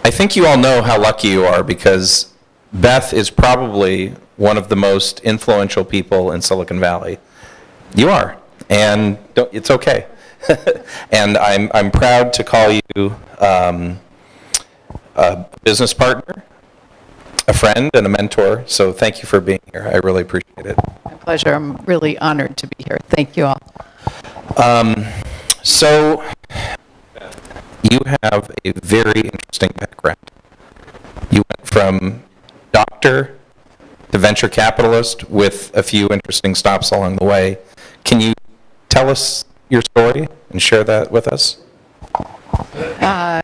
I think you all know how lucky you are because Beth is probably one of the most influential people in Silicon Valley. You are, and it's okay. And I'm proud to call you a business partner, a friend, and a mentor. So thank you for being here. I really appreciate it. My pleasure. I'm really honored to be here. Thank you all. So you have a very interesting background. You went from doctor to venture capitalist with a few interesting stops along the way. Can you tell us your story and share that with us?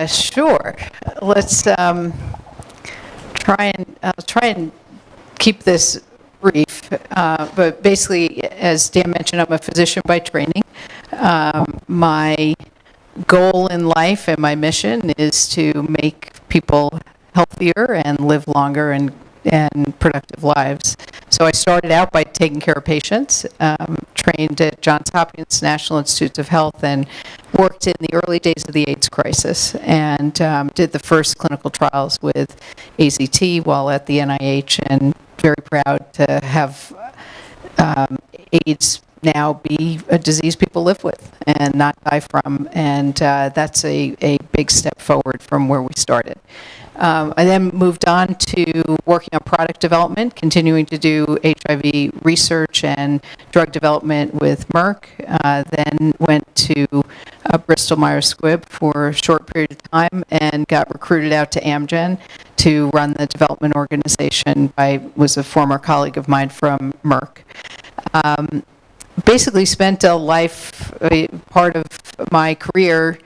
Sure. Let's try and keep this brief. But basically, as Dan mentioned, I'm a physician by training. My goal in life and my mission is to make people healthier and live longer and productive lives. So I started out by taking care of patients, trained at Johns Hopkins National Institutes of Health, and worked in the early days of the AIDS crisis, and did the first clinical trials with AZT while at the NIH, and very proud to have AIDS now be a disease people live with and not die from, and that's a big step forward from where we started. I then moved on to working on product development, continuing to do HIV research and drug development with Merck, then went to Bristol Myers Squibb for a short period of time and got recruited out to Amgen to run the development organization. I was a former colleague of mine from Merck. Basically spent a part of my career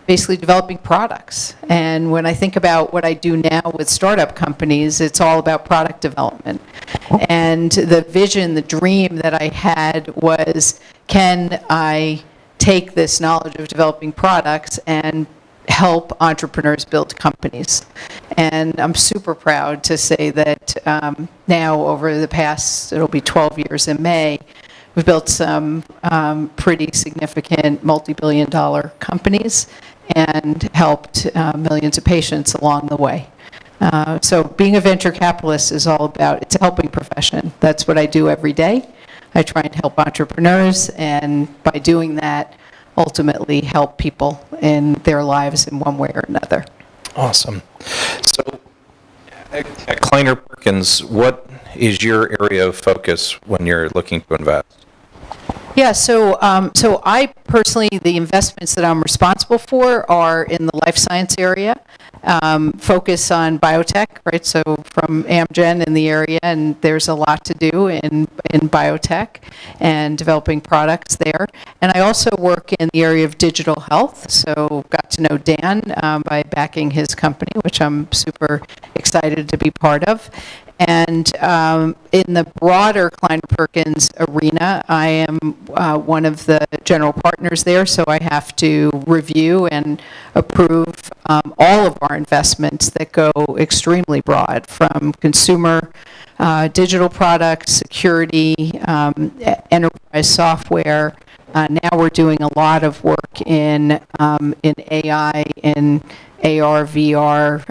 basically developing products. And when I think about what I do now with startup companies, it's all about product development. And the vision, the dream that I had was, can I take this knowledge of developing products and help entrepreneurs build companies? And I'm super proud to say that now over the past, it'll be 12 years in May, we've built some pretty significant multi-billion-dollar companies and helped millions of patients along the way. So being a venture capitalist is all about, it's a helping profession. That's what I do every day. I try and help entrepreneurs, and by doing that, ultimately help people in their lives in one way or another. Awesome. So at Kleiner Perkins, what is your area of focus when you're looking to invest? Yeah, so I personally, the investments that I'm responsible for are in the life science area, focus on biotech, right? So from Amgen in the area, and there's a lot to do in biotech and developing products there. And I also work in the area of digital health, so got to know Dan by backing his company, which I'm super excited to be part of. And in the broader Kleiner Perkins arena, I am one of the general partners there, so I have to review and approve all of our investments that go extremely broad, from consumer digital products, security, enterprise software. Now we're doing a lot of work in AI, in AR, VR,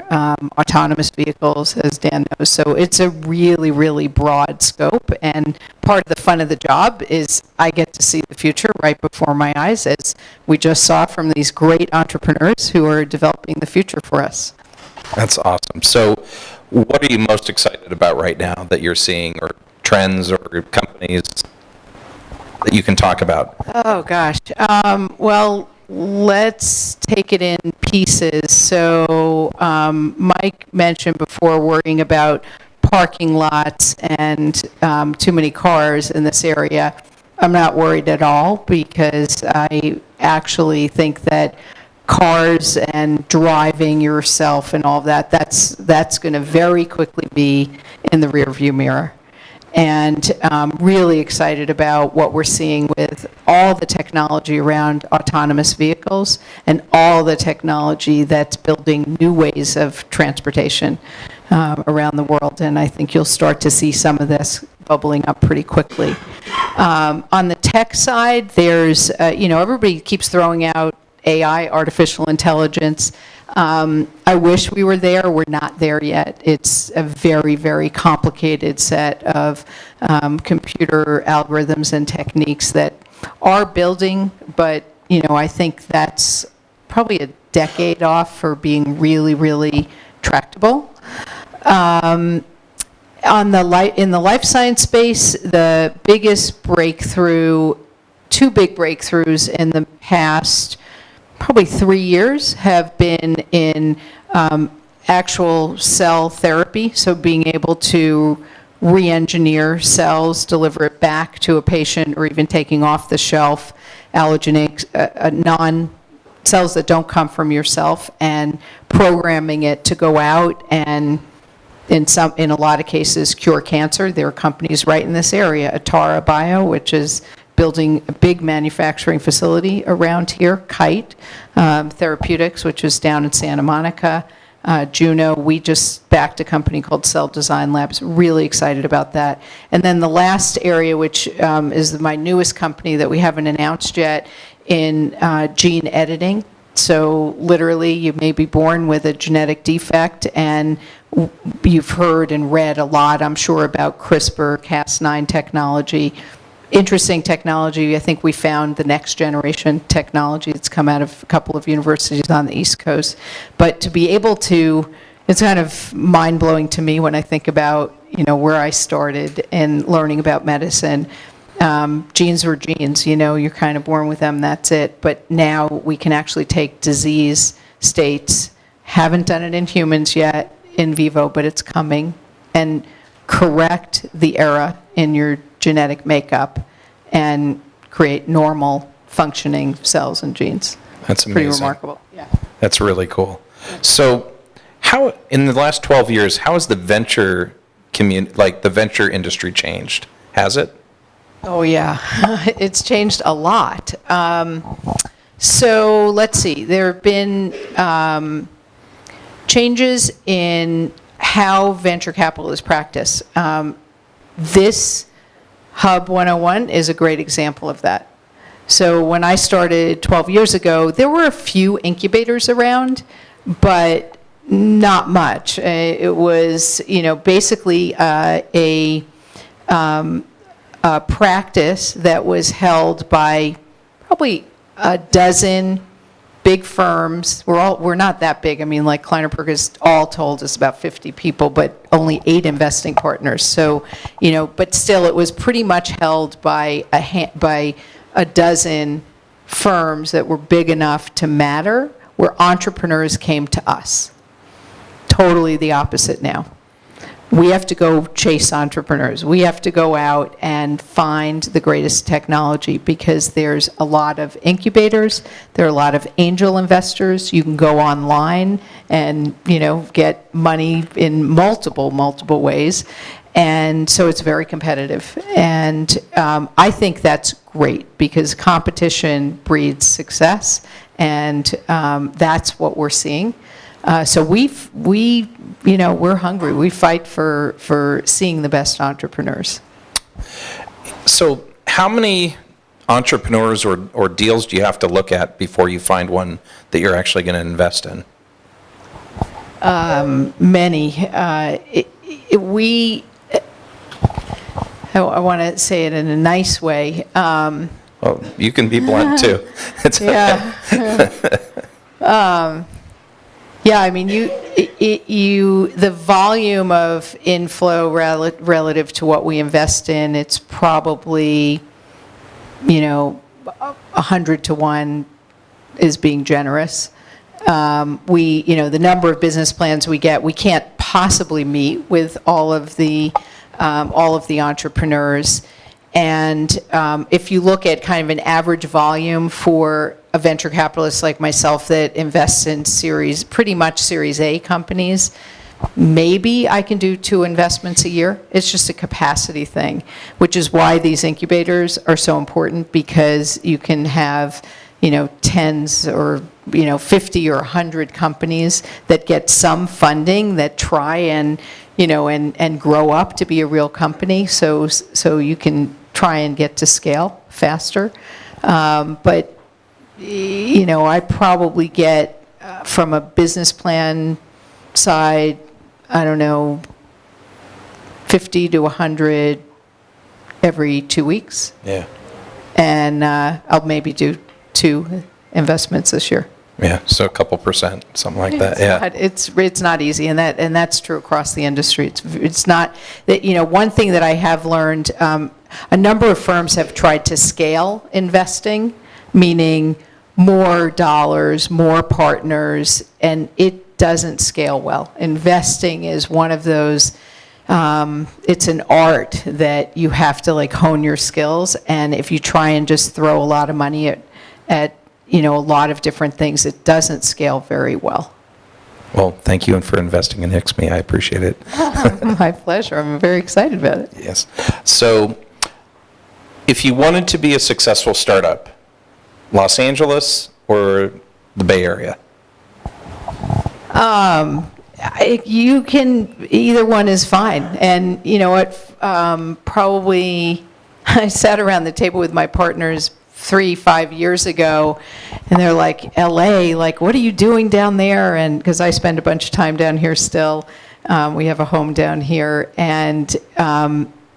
autonomous vehicles, as Dan knows. So it's a really, really broad scope, and part of the fun of the job is I get to see the future right before my eyes, as we just saw from these great entrepreneurs who are developing the future for us. That's awesome. So what are you most excited about right now that you're seeing, or trends or companies that you can talk about? Oh, gosh. Well, let's take it in pieces. So Mike mentioned before worrying about parking lots and too many cars in this area. I'm not worried at all, because I actually think that cars and driving yourself and all of that, that's going to very quickly be in the rearview mirror. And really excited about what we're seeing with all the technology around autonomous vehicles and all the technology that's building new ways of transportation around the world. And I think you'll start to see some of this bubbling up pretty quickly. On the tech side, there's, everybody keeps throwing out AI, artificial intelligence. I wish we were there. We're not there yet. It's a very, very complicated set of computer algorithms and techniques that are building, but, I think that's probably a decade off for being really, really tractable. In the life science space, the biggest breakthrough, two big breakthroughs in the past probably 3 years have been in actual cell therapy, so being able to re-engineer cells, deliver it back to a patient, or even taking off the shelf allogeneic cells that don't come from yourself, and programming it to go out and in a lot of cases cure cancer. There are companies right in this area, Atara Bio, which is building a big manufacturing facility around here, Kite Therapeutics, which is down in Santa Monica, Juno. We just backed a company called Cell Design Labs, really excited about that. And then the last area, which is my newest company that we haven't announced yet, in gene editing. So literally, you may be born with a genetic defect, and you've heard and read a lot, I'm sure, about CRISPR, Cas9 technology. Interesting technology. I think we found the next generation technology that's come out of a couple of universities on the East Coast. But to be able to, it's kind of mind-blowing to me when I think about, where I started and learning about medicine. Genes were genes, you're kind of born with them, that's it. But now we can actually take disease states, haven't done it in humans yet, in vivo, but it's coming, and correct the error in your genetic makeup and create normal functioning cells and genes. That's amazing. Pretty remarkable. Yeah. That's really cool. So how, in the last 12 years, how has the venture the venture industry changed? Has it? Oh, yeah. It's changed a lot. So let's see. There have been changes in how venture capital is practiced. This Hub101 is a great example of that. So when I started 12 years ago, there were a few incubators around, but not much. It was, basically a practice that was held by probably a dozen big firms. We're not that big. I mean, like Kleiner, Perkins, all told is about 50 people, but only 8 investing partners. So, but still, it was pretty much held by a dozen firms that were big enough to matter, where entrepreneurs came to us. Totally the opposite now. We have to go chase entrepreneurs. We have to go out and find the greatest technology, because there's a lot of incubators, there are a lot of angel investors. You can go online and, get money in multiple ways. And so it's very competitive. And I think that's great, because competition breeds success, and that's what we're seeing. So we're hungry. We fight for seeing the best entrepreneurs. So how many entrepreneurs or deals do you have to look at before you find one that you're actually going to invest in? Many. I want to say it in a nice way. Well, you can be blunt too. Yeah. Yeah, I mean, the volume of inflow relative to what we invest in, it's probably, 100 to 1 is being generous. The number of business plans we get, we can't possibly meet with all of the entrepreneurs. And if you look at kind of an average volume for a venture capitalist like myself that invests in pretty much Series A companies, maybe I can do 2 investments a year. It's just a capacity thing, which is why these incubators are so important, because you can have, tens or, 50 or 100 companies that get some funding that try and, and grow up to be a real company, so you can try and get to scale faster. But I probably get from a business plan side, I don't know, 50 to 100 every 2 weeks. Yeah. And I'll maybe do 2 investments this year. Yeah, so a couple percent, something like that, yeah. It's not easy, and that's true across the industry. It's not, that one thing that I have learned, a number of firms have tried to scale investing, meaning more dollars, more partners, and it doesn't scale well. Investing is one of those, it's an art that you have to hone your skills, and if you try and just throw a lot of money at a lot of different things, it doesn't scale very well. Well, thank you for investing in Hixme. I appreciate it. My pleasure. I'm very excited about it. Yes. So if you wanted to be a successful startup, Los Angeles or the Bay Area? You can, either one is fine. And you know what, probably, I sat around the table with my partners 3-5 years ago, and they're like, LA, what are you doing down there? And because I spend a bunch of time down here still, we have a home down here, and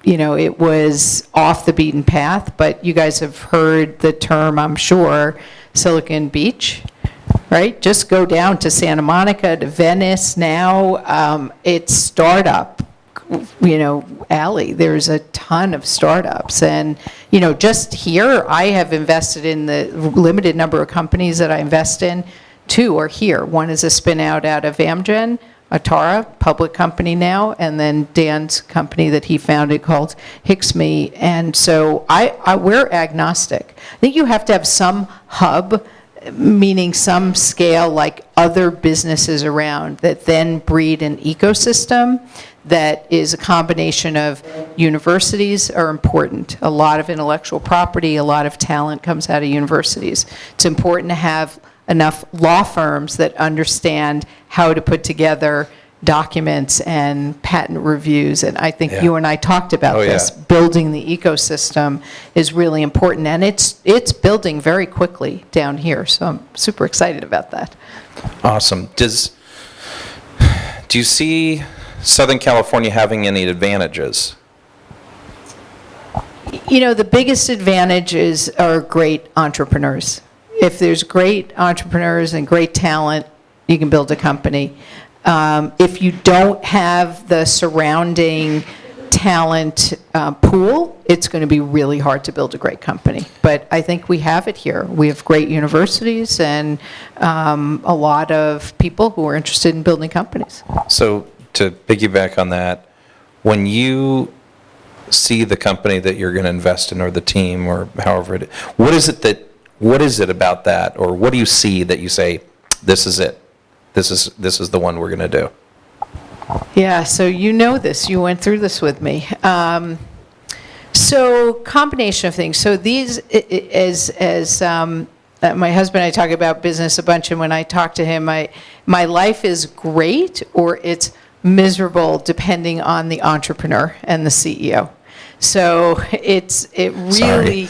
it was off the beaten path, but you guys have heard the term, I'm sure, Silicon Beach, right? Just go down to Santa Monica, to Venice now, it's startup, alley. There's a ton of startups. And, just here, I have invested in the limited number of companies that I invest in. 2 are here. One is a spin out of Amgen, Atara, public company now, and then Dan's company that he founded called Hixme. And so we're agnostic. I think you have to have some hub, meaning some scale like other businesses around, that then breed an ecosystem that is a combination of universities are important. A lot of intellectual property, a lot of talent comes out of universities. It's important to have enough law firms that understand how to put together documents and patent reviews. And I think you and I talked about this. Building the ecosystem is really important, and it's building very quickly down here. So I'm super excited about that. Awesome. Do you see Southern California having any advantages? The biggest advantage are great entrepreneurs. If there's great entrepreneurs and great talent, you can build a company. If you don't have the surrounding talent pool, it's going to be really hard to build a great company. But I think we have it here. We have great universities and a lot of people who are interested in building companies. So to piggyback on that, when you see the company that you're going to invest in, or the team, or however it is, what is it about that, or what do you see that you say, this is it? This is the one we're going to do? Yeah, so this. You went through this with me. So combination of things. So these, as my husband and I talk about business a bunch, and when I talk to him, my life is great or it's miserable depending on the entrepreneur and the CEO. So it really,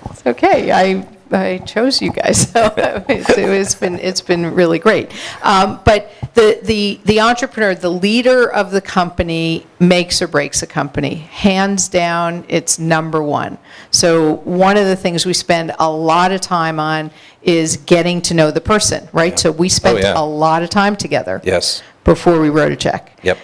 it's okay. I chose you guys, so it's been really great. But the entrepreneur, the leader of the company, makes or breaks a company. Hands down, it's number one. So one of the things we spend a lot of time on is getting to know the person, right? So we spent a lot of time together. Yes. Before we wrote a check. Yep.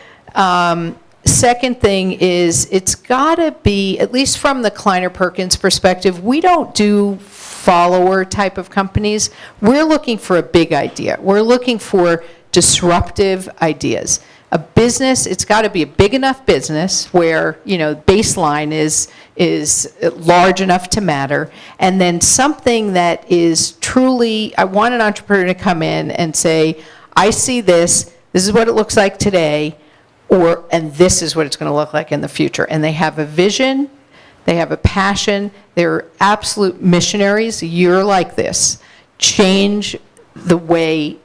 Second thing is, it's got to be, at least from the Kleiner Perkins perspective, we don't do follower type of companies. We're looking for a big idea. We're looking for disruptive ideas. A business, it's got to be a big enough business where, baseline is large enough to matter, and then something that is truly, I want an entrepreneur to come in and say, I see this is what it looks like today, and this is what it's going to look like in the future. And they have a vision, they have a passion, they're absolute missionaries. You're like this. Change the way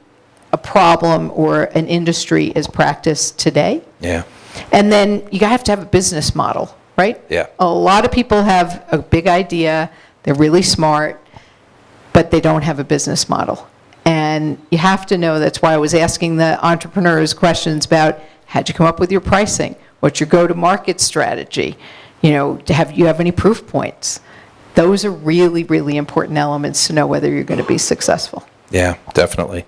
a problem or an industry is practiced today. Yeah. And then you have to have a business model, right? Yeah. A lot of people have a big idea, they're really smart, but they don't have a business model. And you have to know, that's why I was asking the entrepreneurs questions about, how'd you come up with your pricing? What's your go-to-market strategy? You know, do you have any proof points? Those are really, really important elements to know whether you're going to be successful. Yeah, definitely.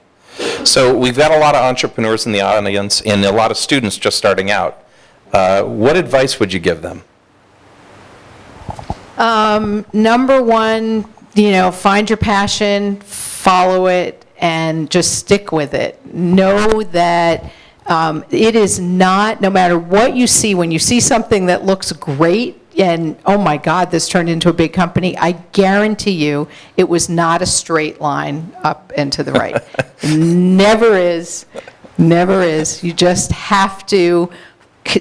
So we've got a lot of entrepreneurs in the audience and a lot of students just starting out. What advice would you give them? Number one, find your passion, follow it, and just stick with it. Know that it is not, no matter what you see, when you see something that looks great, and oh my God, this turned into a big company, I guarantee you it was not a straight line up and to the right. Never is, never is. You just have to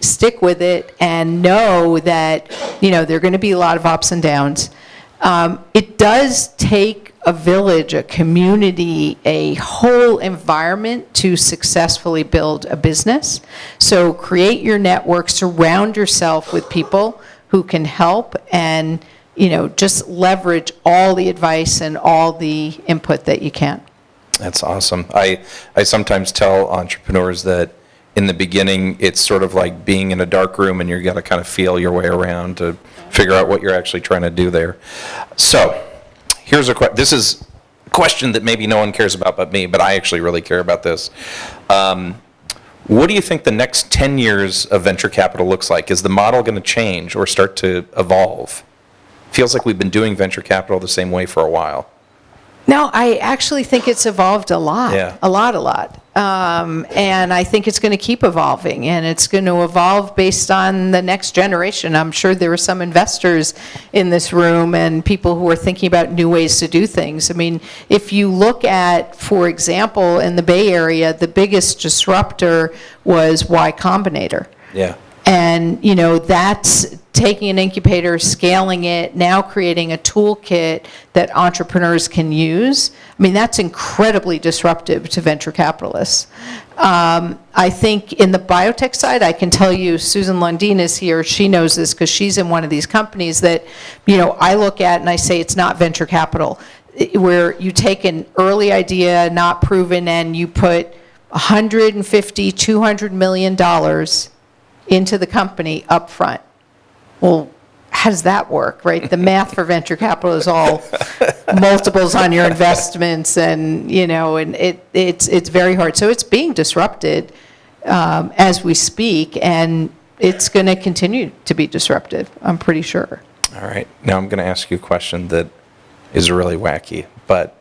stick with it and know that, there are going to be a lot of ups and downs. It does take a village, a community, a whole environment to successfully build a business. So create your network, surround yourself with people who can help, and just leverage all the advice and all the input that you can. That's awesome. I sometimes tell entrepreneurs that in the beginning it's sort of like being in a dark room and you've got to kind of feel your way around to figure out what you're actually trying to do there. So here's this is a question that maybe no one cares about but me, but I actually really care about this. What do you think the next 10 years of venture capital looks like? Is the model going to change or start to evolve? Feels like we've been doing venture capital the same way for a while. No, I actually think it's evolved a lot, Yeah. a lot. And I think it's going to keep evolving, and it's going to evolve based on the next generation. I'm sure there are some investors in this room and people who are thinking about new ways to do things. I mean, if you look at, for example, in the Bay Area, the biggest disruptor was Y Combinator. Yeah. And, that's taking an incubator, scaling it, now creating a toolkit that entrepreneurs can use. I mean, that's incredibly disruptive to venture capitalists. I think in the biotech side, I can tell you, Susan Lundin is here, she knows this because she's in one of these companies that, I look at and I say it's not venture capital, where you take an early idea, not proven, and you put $150, $200 million into the company up front. Well, how does that work, right? The math for venture capital is all multiples on your investments, and and it's very hard. So it's being disrupted as we speak, and it's going to continue to be disruptive, I'm pretty sure. All right. Now I'm going to ask you a question that is really wacky, but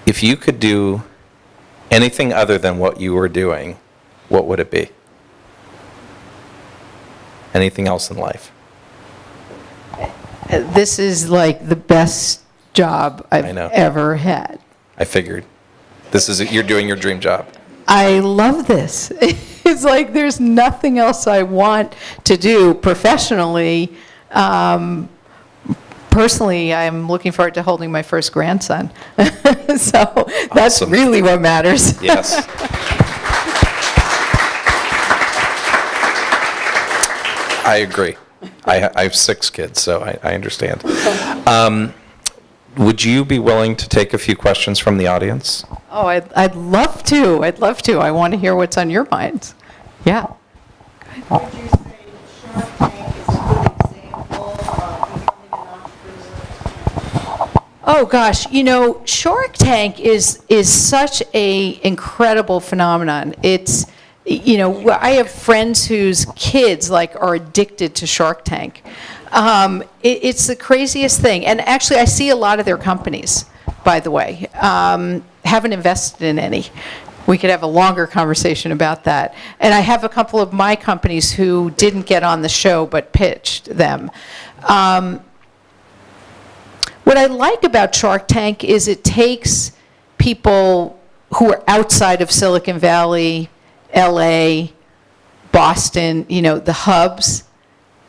if you could do anything other than what you were doing, what would it be? Anything else in life? This is like the best job I've ever had. I figured. You're doing your dream job. I love this. It's like there's nothing else I want to do professionally. Personally, I'm looking forward to holding my first grandson. So that's Awesome. really what matters. Yes. I agree. I have 6 kids, so I understand. Would you be willing to take a few questions from the audience? Oh, I'd love to. I'd love to. I want to hear what's on your minds. Yeah. Would you say Shark Tank is a good example of becoming an entrepreneur? Oh gosh, Shark Tank is such a incredible phenomenon. It's I have friends whose kids are addicted to Shark Tank. It's the craziest thing. And actually, I see a lot of their companies, by the way. Haven't invested in any. We could have a longer conversation about that. And I have a couple of my companies who didn't get on the show but pitched them. What I like about Shark Tank is it takes people who are outside of Silicon Valley, LA, Boston, the hubs,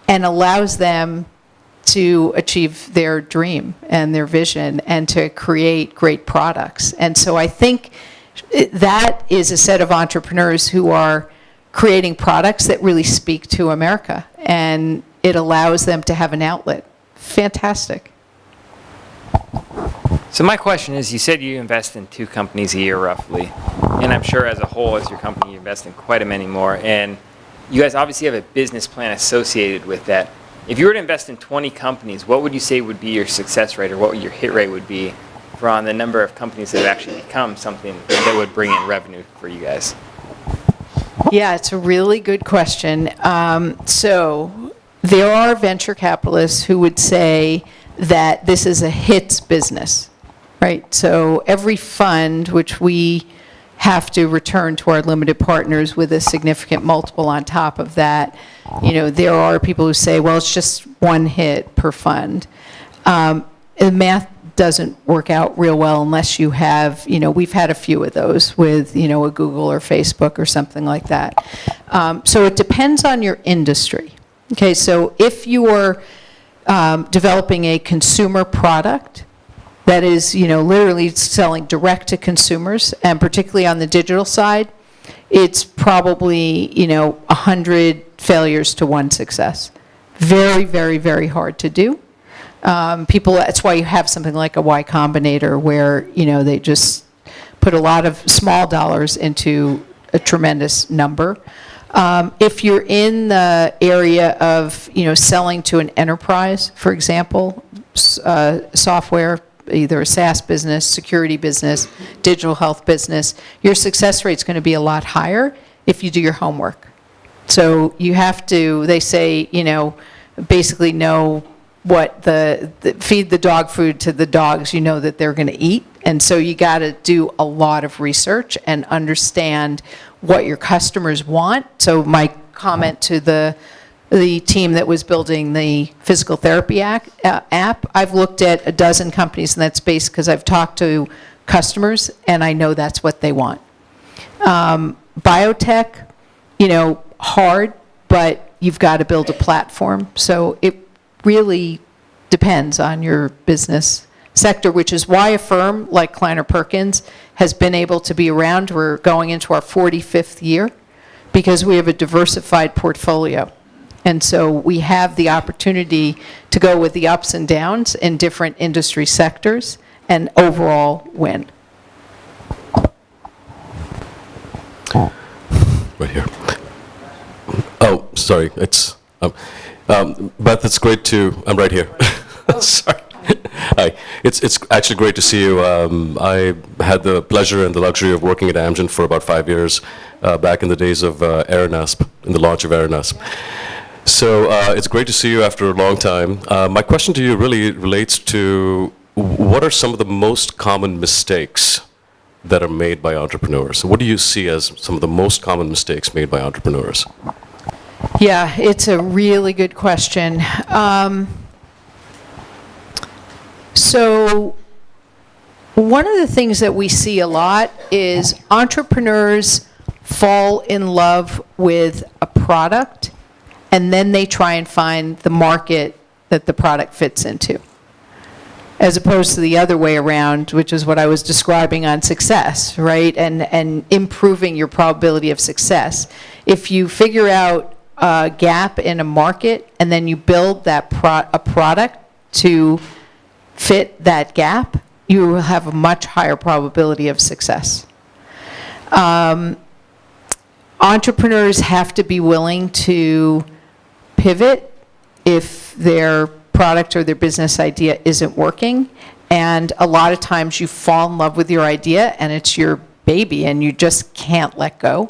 and allows them to achieve their dream and their vision and to create great products. And so I think that is a set of entrepreneurs who are creating products that really speak to America, and it allows them to have an outlet. Fantastic. So my question is, you said you invest in 2 companies a year roughly, and I'm sure as a whole, as your company, you invest in quite a many more, and you guys obviously have a business plan associated with that. If you were to invest in 20 companies, what would you say would be your success rate, or what your hit rate would be on the number of companies that have actually become something that would bring in revenue for you guys? Yeah, it's a really good question. So there are venture capitalists who would say that this is a hits business, right? So every fund, which we have to return to our limited partners with a significant multiple on top of that, there are people who say, well, it's just one hit per fund. The math doesn't work out real well unless you have, we've had a few of those with, a Google or Facebook or something like that. So it depends on your industry. Okay, so if you're developing a consumer product that is, literally selling direct to consumers, and particularly on the digital side, it's probably, 100 failures to 1 success. Very, very, very hard to do. That's why you have something like a Y Combinator where, they just put a lot of small dollars into a tremendous number. If you're in the area of, selling to an enterprise, for example, software, either a SaaS business, security business, digital health business, your success rate's going to be a lot higher if you do your homework. So you have to, they say, basically know what feed the dog food to the dogs that they're going to eat. And so you got to do a lot of research and understand what your customers want. So my comment to the team that was building the physical therapy app, I've looked at a dozen companies in that space because I've talked to customers and I know that's what they want. Biotech, hard, but you've got to build a platform. So it really depends on your business sector, which is why a firm like Kleiner Perkins has been able to be around. We're going into our 45th year because we have a diversified portfolio. And so we have the opportunity to go with the ups and downs in different industry sectors and overall win. Right here. Oh, sorry. It's Beth, it's great to. I'm right here. Sorry. Hi. It's actually great to see you. I had the pleasure and the luxury of working at Amgen for about 5 years, back in the days of ARNASP, in the launch of ARNASP. So it's great to see you after a long time. My question to you really relates to what are some of the most common mistakes that are made by entrepreneurs? What do you see as some of the most common mistakes made by entrepreneurs? Yeah, it's a really good question. So one of the things that we see a lot is entrepreneurs fall in love with a product and then they try and find the market that the product fits into, as opposed to the other way around, which is what I was describing on success, right? And improving your probability of success. If you figure out a gap in a market and then you build that a product to fit that gap, you will have a much higher probability of success. Entrepreneurs have to be willing to pivot if their product or their business idea isn't working. And a lot of times you fall in love with your idea and it's your baby and you just can't let go.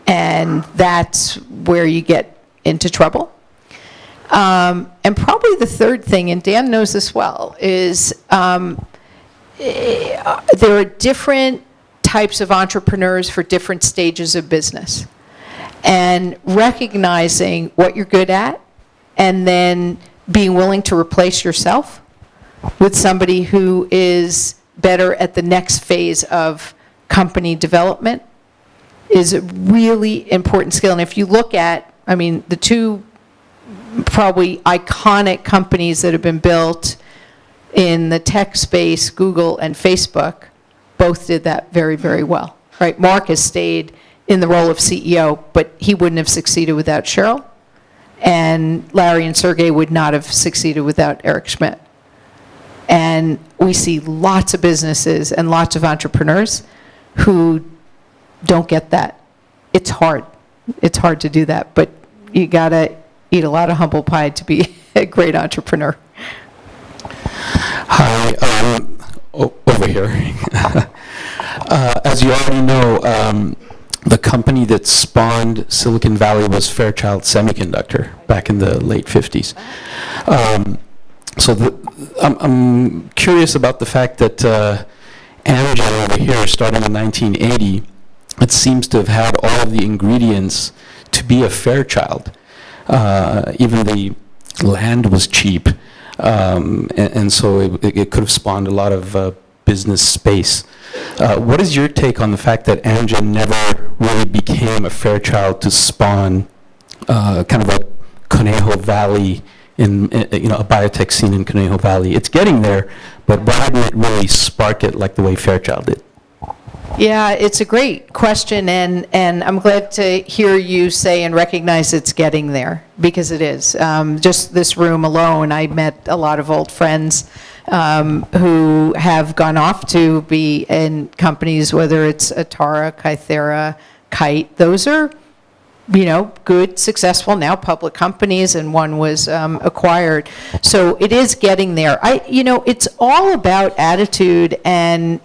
And that's where you get into trouble. And probably the third thing, and Dan knows this well, is there are different types of entrepreneurs for different stages of business. And recognizing what you're good at and then being willing to replace yourself with somebody who is better at the next phase of company development is a really important skill. And if you look at, the two probably iconic companies that have been built in the tech space, Google and Facebook, both did that very, very well, right? Mark has stayed in the role of CEO, but he wouldn't have succeeded without Sheryl, and Larry and Sergey would not have succeeded without Eric Schmidt. And we see lots of businesses and lots of entrepreneurs who don't get that. It's hard. It's hard to do that, but you gotta eat a lot of humble pie to be a great entrepreneur. Hi, over here. As you already know, the company that spawned Silicon Valley was Fairchild Semiconductor back in the late 50s. I'm curious about the fact that Amgen over here, starting in 1980, it seems to have had all of the ingredients to be a Fairchild. Even the land was cheap, and so it could have spawned a lot of business space. What is your take on the fact that Amgen never really became a Fairchild to spawn kind of a Conejo Valley in a biotech scene in Conejo Valley? It's getting there, but why didn't it really spark it like the way Fairchild did? Yeah, it's a great question, and I'm glad to hear you say and recognize it's getting there, because it is. Just this room alone, I met a lot of old friends who have gone off to be in companies, whether it's Atara, Kythera, Kite. Those are, good, successful, now public companies, and one was acquired. So it is getting there. It's all about attitude and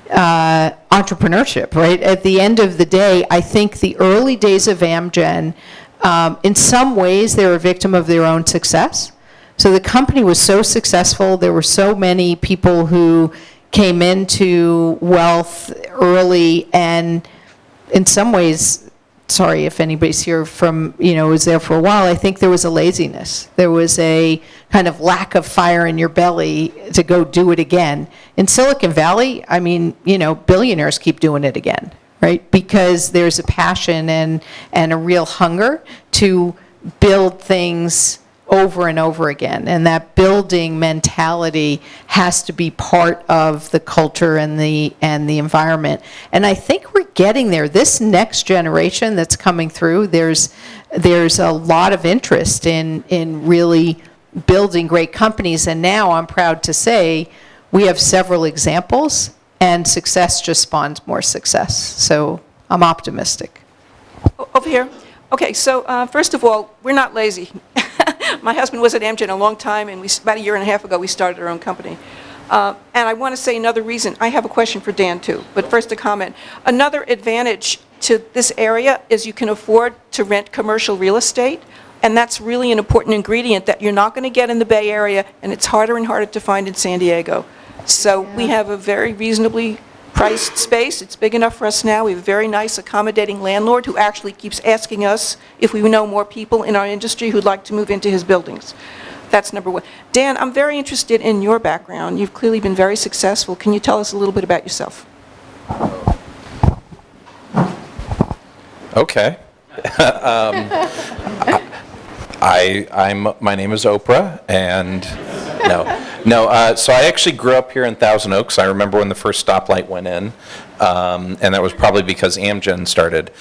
entrepreneurship, right? At the end of the day, I think the early days of Amgen, in some ways, they were a victim of their own success. So the company was so successful, there were so many people who came into wealth early, and in some ways, sorry if anybody's here from, was there for a while, I think there was a laziness. There was a kind of lack of fire in your belly to go do it again. In Silicon Valley, billionaires keep doing it again, right? Because there's a passion and a real hunger to build things over and over again. And that building mentality has to be part of the culture and the environment. And I think we're getting there. This next generation that's coming through, there's a lot of interest in really building great companies. And now I'm proud to say we have several examples, and success just spawns more success. So I'm optimistic. Over here. Okay, so first of all, we're not lazy. My husband was at Amgen a long time, and about a year and a half ago, we started our own company. And I want to say another reason. I have a question for Dan, too, but first a comment. Another advantage to this area is you can afford to rent commercial real estate, and that's really an important ingredient that you're not going to get in the Bay Area, and it's harder and harder to find in San Diego. So we have a very reasonably priced space. It's big enough for us now. We have a very nice, accommodating landlord who actually keeps asking us if we know more people in our industry who'd like to move into his buildings. That's number one. Dan, I'm very interested in your background. You've clearly been very successful. Can you tell us a little bit about yourself? Okay. My name is Oprah, and so I actually grew up here in Thousand Oaks. I remember when the first stoplight went in, and that was probably because Amgen started.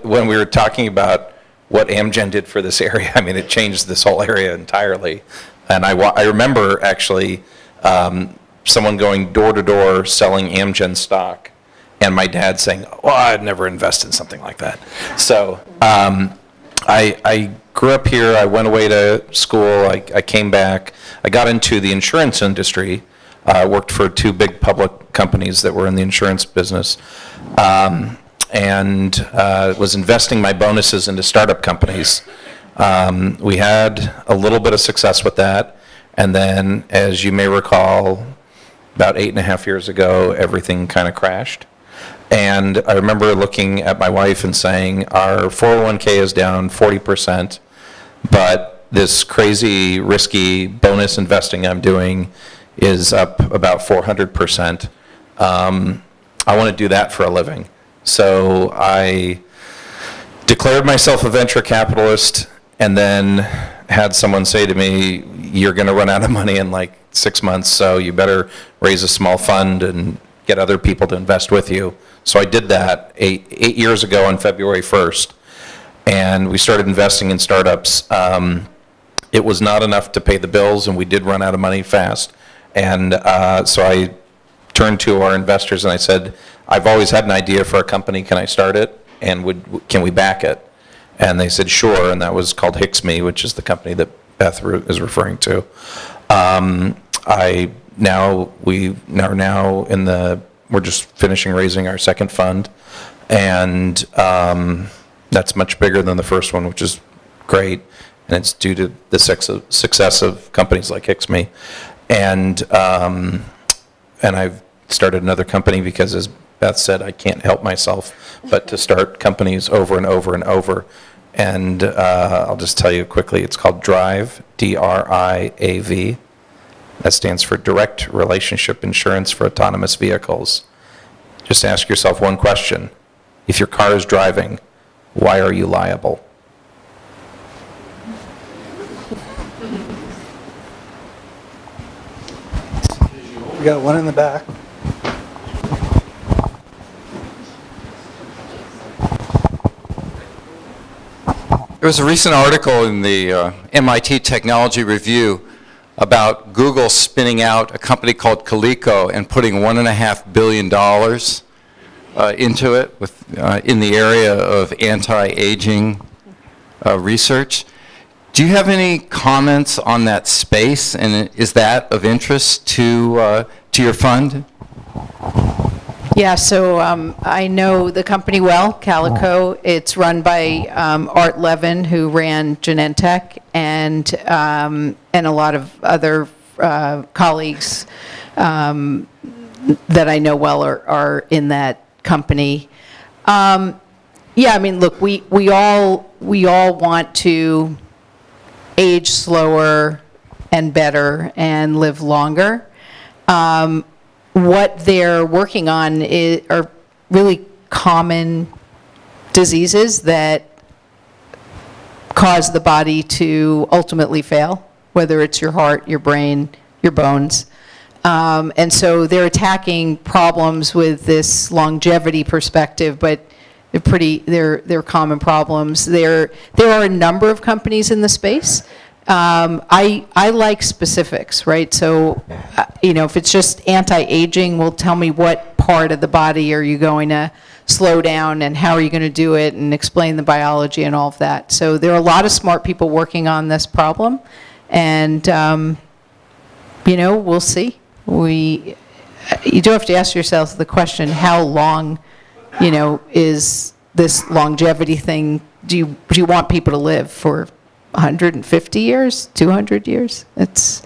When we were talking about what Amgen did for this area, I mean, it changed this whole area entirely. And I remember actually someone going door to door selling Amgen stock, and my dad saying, "Well, I'd never invest in something like that." So I grew up here. I went away to school. I came back. I got into the insurance industry. Worked for two big public companies that were in the insurance business, and was investing my bonuses into startup companies. We had a little bit of success with that, and then, as you may recall, about 8.5 years ago, everything kind of crashed. And I remember looking at my wife and saying, our 401k is down 40%, but this crazy, risky bonus investing I'm doing is up about 400%. I want to do that for a living. So I declared myself a venture capitalist, and then had someone say to me, "You're going to run out of money in like 6 months, so you better raise a small fund and get other people to invest with you." So I did that eight years ago on February 1st, and we started investing in startups. it was not enough to pay the bills, and we did run out of money fast. And so I turned to our investors and I said, I've always had an idea for a company, can I start it? And can we back it? And they said, sure, and that was called Hixme, which is the company that Beth is referring to. We're just finishing raising our second fund, and that's much bigger than the first one, which is great, and it's due to the success of companies like Hixme. And I've started another company because, as Beth said, I can't help myself but to start companies over and over and over. And I'll just tell you quickly, it's called Drive, DRIAV. That stands for Direct Relationship Insurance for Autonomous Vehicles. Just ask yourself one question. If your car is driving, why are you liable? We got one in the back. There was a recent article in the MIT Technology Review about Google spinning out a company called Calico and putting $1.5 billion into it in the area of anti-aging research. Do you have any comments on that space, and is that of interest to your fund? Yeah, so I know the company well, Calico. It's run by Art Levin, who ran Genentech, and a lot of other colleagues that I know well are in that company. Yeah, I mean, look, we all want to age slower and better and live longer. What they're working on are really common diseases that cause the body to ultimately fail, whether it's your heart, your brain, your bones. And so they're attacking problems with this longevity perspective, but they're common problems. There are a number of companies in the space. I like specifics, right? So, if it's just anti-aging, well, tell me what part of the body are you going to slow down and how are you going to do it, and explain the biology and all of that. So there are a lot of smart people working on this problem, and, we'll see. You do have to ask yourself the question, how long, is this longevity thing, do you want people to live for 150 years, 200 years? It's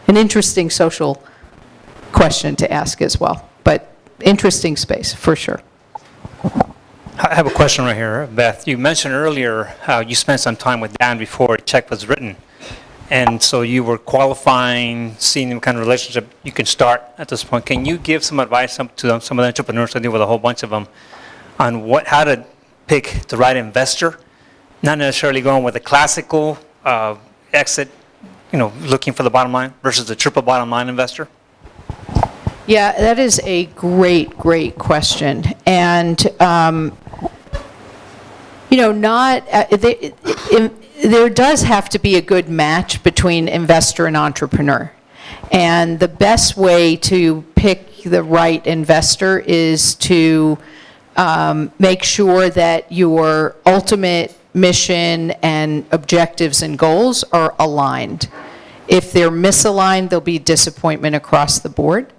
an interesting social question to ask as well, but interesting space for sure. I have a question right here, Beth. You mentioned earlier how you spent some time with Dan before a check was written, and so you were qualifying, seeing the kind of relationship you can start at this point. Can you give some advice to some of the entrepreneurs, I deal with a whole bunch of them, on how to pick the right investor? Not necessarily going with a classical exit, looking for the bottom line versus the triple bottom line investor? Yeah, that is a great question. And, there does have to be a good match between investor and entrepreneur. And the best way to pick the right investor is to make sure that your ultimate mission and objectives and goals are aligned. If they're misaligned, there'll be disappointment across the board.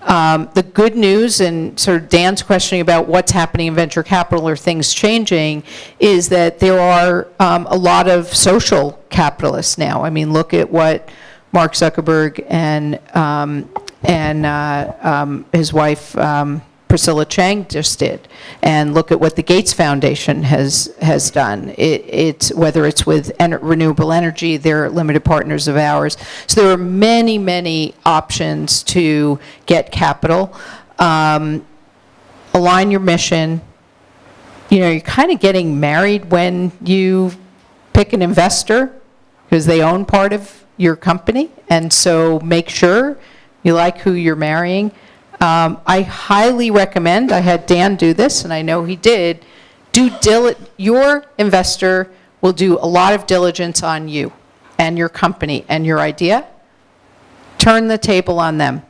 The good news, and sort of Dan's questioning about what's happening in venture capital or things changing, is that there are a lot of social capitalists now. I mean, look at what Mark Zuckerberg and his wife Priscilla Chang just did, and look at what the Gates Foundation has done. It's whether it's with renewable energy, they're limited partners of ours. So there are many options to get capital. Align your mission. You're kind of getting married when you pick an investor because they own part of your company, and so make sure you like who you're marrying. I highly recommend, I had Dan do this, and I know he did, your investor will do a lot of diligence on you and your company and your idea, turn the table on them.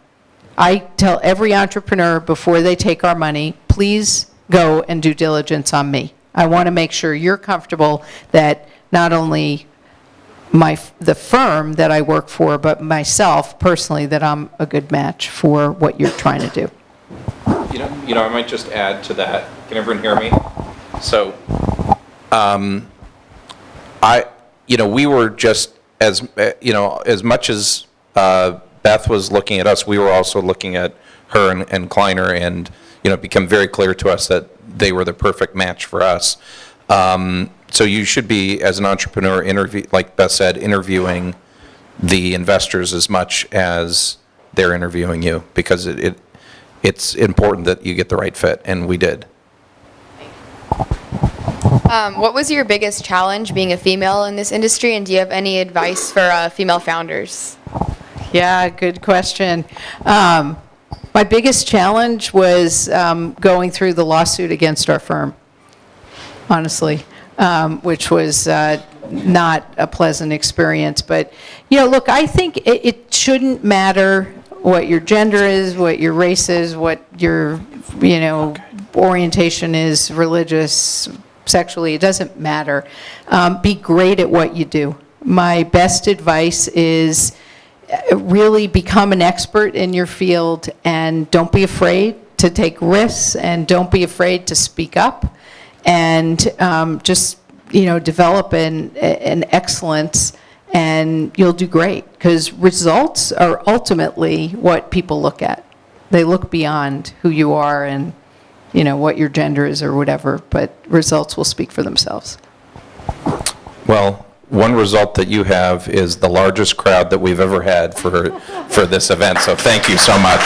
I tell every entrepreneur before they take our money, please go and do diligence on me. I want to make sure you're comfortable that not only the firm that I work for, but myself personally, that I'm a good match for what you're trying to do. You know, I might just add to that. Can everyone hear me? So, we were just as much as Beth was looking at us, we were also looking at her and Kleiner, and it became very clear to us that they were the perfect match for us. So you should be, as an entrepreneur, like Beth said, interviewing the investors as much as they're interviewing you, because it's important that you get the right fit, and we did. What was your biggest challenge being a female in this industry, and do you have any advice for female founders? Yeah, good question. My biggest challenge was going through the lawsuit against our firm, honestly, which was not a pleasant experience. But, look, I think it shouldn't matter what your gender is, what your race is, what your, orientation is, religious, sexually, it doesn't matter. Be great at what you do. My best advice is really become an expert in your field, and don't be afraid to take risks, and don't be afraid to speak up, and just develop an excellence, and you'll do great, because results are ultimately what people look at. They look beyond who you are and what your gender is or whatever, but results will speak for themselves. Well, one result that you have is the largest crowd that we've ever had for this event, so thank you so much.